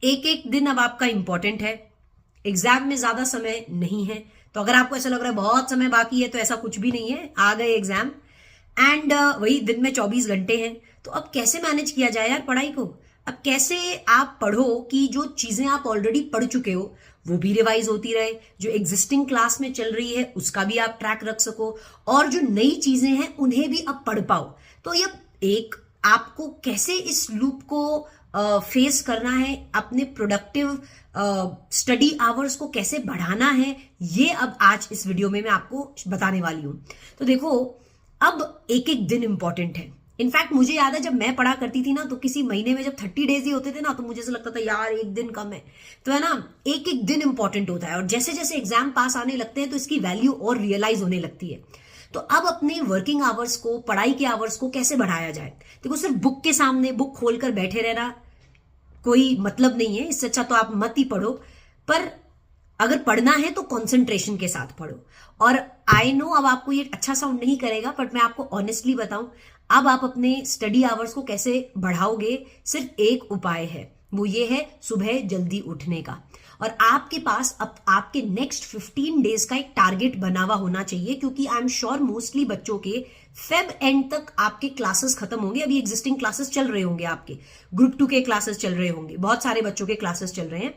एक एक दिन अब आपका इंपॉर्टेंट है। एग्जाम में ज्यादा समय नहीं है, तो अगर आपको ऐसा लग रहा है बहुत समय बाकी है, तो ऐसा कुछ भी नहीं है, आ गए एग्जाम। एंड वही दिन में 24 घंटे हैं। तो अब कैसे मैनेज किया जाए यार पढ़ाई को? अब कैसे आप पढ़ो कि जो चीजें आप ऑलरेडी पढ़ चुके हो वो भी रिवाइज होती रहे, जो एग्जिस्टिंग क्लास में चल रही है उसका भी आप ट्रैक रख सको, और जो नई चीजें हैं उन्हें भी अब पढ़ पाओ। तो ये एक आपको कैसे इस लूप को फेस करना है, अपने प्रोडक्टिव स्टडी आवर्स को कैसे बढ़ाना है, ये अब आज इस वीडियो में मैं आपको बताने वाली हूं। तो देखो, अब एक एक दिन इंपॉर्टेंट है। इनफैक्ट मुझे याद है जब मैं पढ़ा करती थी ना, तो किसी महीने में जब 30 डेज ही होते थे ना, तो मुझे ऐसा लगता था यार एक दिन कम है। तो है ना, एक एक दिन इंपॉर्टेंट होता है, और जैसे जैसे एग्जाम पास आने लगते हैं तो इसकी वैल्यू और रियलाइज होने लगती है। तो अब अपने वर्किंग आवर्स को, पढ़ाई के आवर्स को कैसे बढ़ाया जाए? देखो, सिर्फ बुक के सामने बुक खोलकर बैठे रहना कोई मतलब नहीं है, इससे अच्छा तो आप मत ही पढ़ो। पर अगर पढ़ना है तो कंसंट्रेशन के साथ पढ़ो। और आई नो अब आपको ये अच्छा साउंड नहीं करेगा, बट मैं आपको ऑनेस्टली बताऊं, अब आप अपने स्टडी आवर्स को कैसे बढ़ाओगे, सिर्फ एक उपाय है, वो ये है सुबह जल्दी उठने का। और आपके पास अब आपके नेक्स्ट 15 डेज का एक टारगेट बना हुआ होना चाहिए, क्योंकि आई एम श्योर मोस्टली बच्चों के फेब एंड तक आपके क्लासेस खत्म होंगे। अभी एग्जिस्टिंग क्लासेस चल रहे होंगे, आपके ग्रुप 2 के क्लासेस चल रहे होंगे, बहुत सारे बच्चों के क्लासेस चल रहे हैं।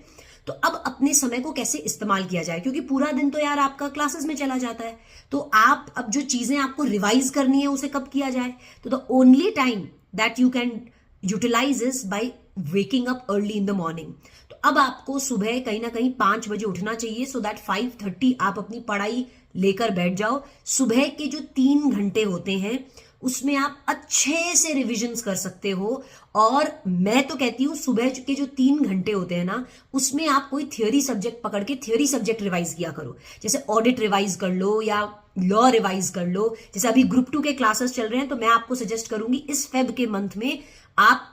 तो अब अपने समय को कैसे इस्तेमाल किया जाए, क्योंकि पूरा दिन तो यार आपका क्लासेस में चला जाता है। तो आप अब जो चीजें आपको रिवाइज करनी है उसे कब किया जाए? तो the only time that you can utilize is by waking up early in the morning. तो अब आपको सुबह कहीं ना कहीं 5 बजे उठना चाहिए, सो दैट 5:30 आप अपनी पढ़ाई लेकर बैठ जाओ। सुबह के जो 3 घंटे होते हैं उसमें आप अच्छे से रिविजन्स कर सकते हो। और मैं तो कहती हूं सुबह के जो 3 घंटे होते हैं ना, उसमें आप कोई थियोरी सब्जेक्ट पकड़ के थियोरी सब्जेक्ट रिवाइज किया करो। जैसे ऑडिट रिवाइज कर लो या लॉ रिवाइज कर लो। जैसे अभी ग्रुप 2 के क्लासेस चल रहे हैं, तो मैं आपको सजेस्ट करूंगी इस फेब के मंथ में आप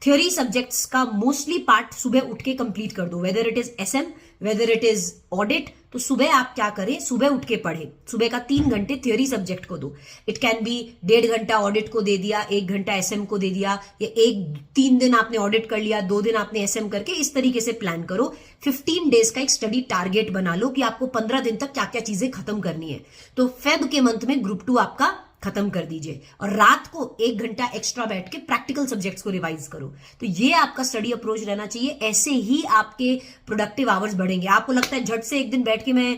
थ्योरी सब्जेक्ट्स का मोस्टली पार्ट सुबह उठ के कंप्लीट कर दो, whether it is SM, whether it is audit. तो सुबह आप क्या करें, सुबह उठ के पढ़े, सुबह का 3 घंटे थ्योरी सब्जेक्ट को दो। इट कैन बी 1.5 घंटा ऑडिट को दे दिया, 1 घंटा एसएम को दे दिया, या 3 दिन आपने ऑडिट कर लिया, 2 दिन आपने एसएम करके, इस तरीके से प्लान करो। 15 डेज का एक स्टडी टारगेट बना लो कि आपको 15 दिन तक क्या क्या चीजें खत्म करनी है। तो फेब के मंथ में ग्रुप 2 आपका खत्म कर दीजिए, और रात को 1 घंटा एक्स्ट्रा बैठ के प्रैक्टिकल सब्जेक्ट्स को रिवाइज करो। तो ये आपका स्टडी अप्रोच रहना चाहिए। ऐसे ही आपके प्रोडक्टिव आवर्स बढ़ेंगे। आपको लगता है झट से एक दिन बैठ के मैं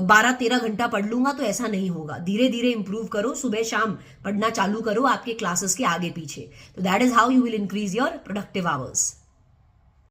12-13 घंटा पढ़ लूंगा, तो ऐसा नहीं होगा। धीरे धीरे इंप्रूव करो, सुबह शाम पढ़ना चालू करो आपके क्लासेस के आगे पीछे। तो that is how you will increase your productive hours.